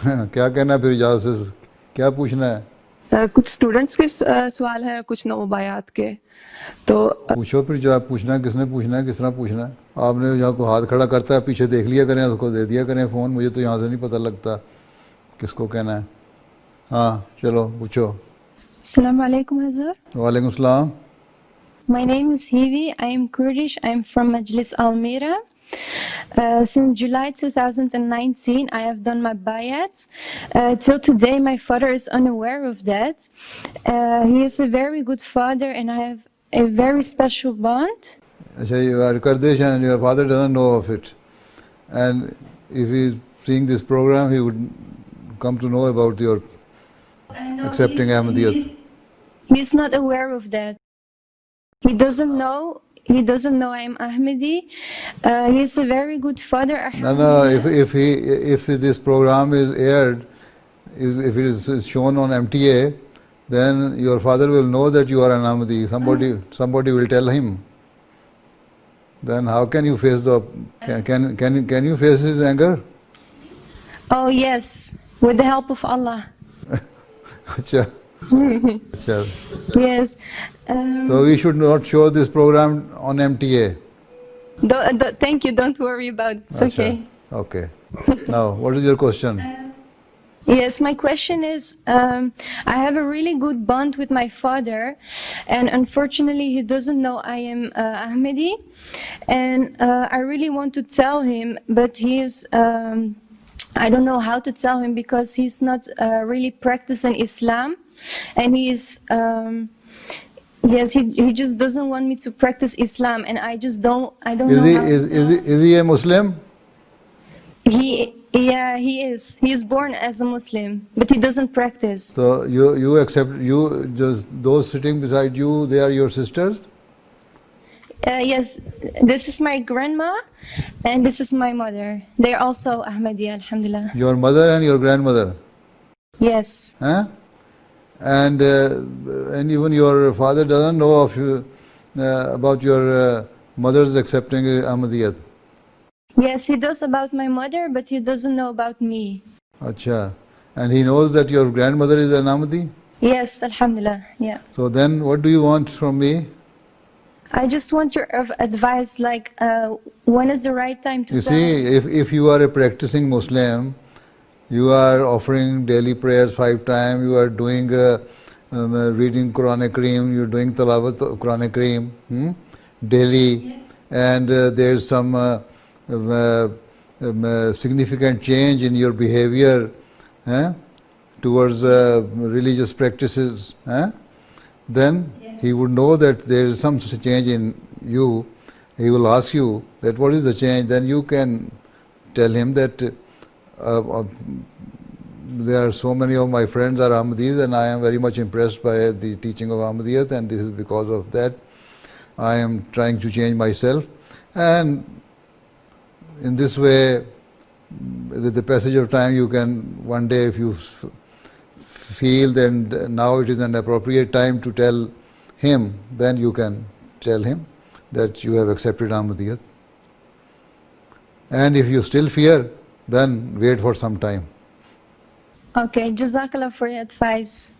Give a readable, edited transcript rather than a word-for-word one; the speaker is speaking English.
کیا کہنا ہے پھر اجازت سے؟ کیا پوچھنا ہے؟ کچھ اسٹوڈنٹس کے سوال ہیں، کچھ نوبایات کے، تو پوچھو پھر جو آپ پوچھنا ہے. کس نے پوچھنا ہے؟ کس طرح پوچھنا ہے؟ آپ نے جہاں کو ہاتھ کھڑا کرتا ہے پیچھے دیکھ لیا کریں، اس کو دے دیا کریں فون. مجھے تو یہاں سے نہیں پتہ لگتا کس کو کہنا ہے. ہاں چلو پوچھو. السلام علیکم حضور. وعلیکم السلام. My name is Hivi. I am Kurdish. I am from Majlis Almira. Since July 2019, I have done my bayat. Till today, my father is unaware of that. He is a very good father, and I have a very special bond. Achha, you are Kurdish and your father doesn't know of it. And if he is seeing this program, he would come to know about your accepting Ahmadiyyat. He is not aware of that. He doesn't know I am Ahmadi. He is a very good father. No, if this program is aired, if it is shown on MTA, then your father will know that you are an Ahmadi. Somebody will tell him. Then how can you face can you face his anger? Oh yes, with the help of Allah. Achha. Yes. So we should not show this program on MTA. Thank you. Don't worry about it. It's okay. Okay. Now, what is your question? Yes, my question is, I have a really good bond with my father, and unfortunately he doesn't know I am Ahmadi, and I really want to tell him, but he is, I don't know how to tell him because he's not really practicing Islam, and he is, yes, he just doesn't want me to practice Islam, and I don't know how. Is he a Muslim? Yeah, he is. He is born as a Muslim, but he doesn't practice. So you accept, just those sitting beside you, they are your sisters? Yes, this is my grandma, and this is my mother. They are also Ahmadiyya, alhamdulillah. Your mother and your grandmother? Yes. Huh? And even your father doesn't know of about your mother's accepting Ahmadiyyat? Yes, he does about my mother, but he doesn't know about me. Acha. And he knows that your grandmother is an Ahmadi? Yes, alhamdulillah, yeah. So then what do you want from me? I just want your advice, like when is the right time to tell see, if you are a practicing Muslim, you are offering daily prayers 5 times, you are doing reading Quran Kareem, you are doing Tilawat Quran Kareem daily, and there is some significant change in your behavior towards religious practices, then he would know that there is some change in you. He will ask you that what is the change. Then you can tell him that there are so many of my friends are Ahmadis and I am very much impressed by the teaching of Ahmadiyyat, and this is because of that I am trying to change myself. And in this way, with the passage of time, you can one day, if you feel that now it is an appropriate time to tell him, then you can tell him that you have accepted Ahmadiyyat. And if you still fear, then wait for some time. Okay, Jazakallah for your advice.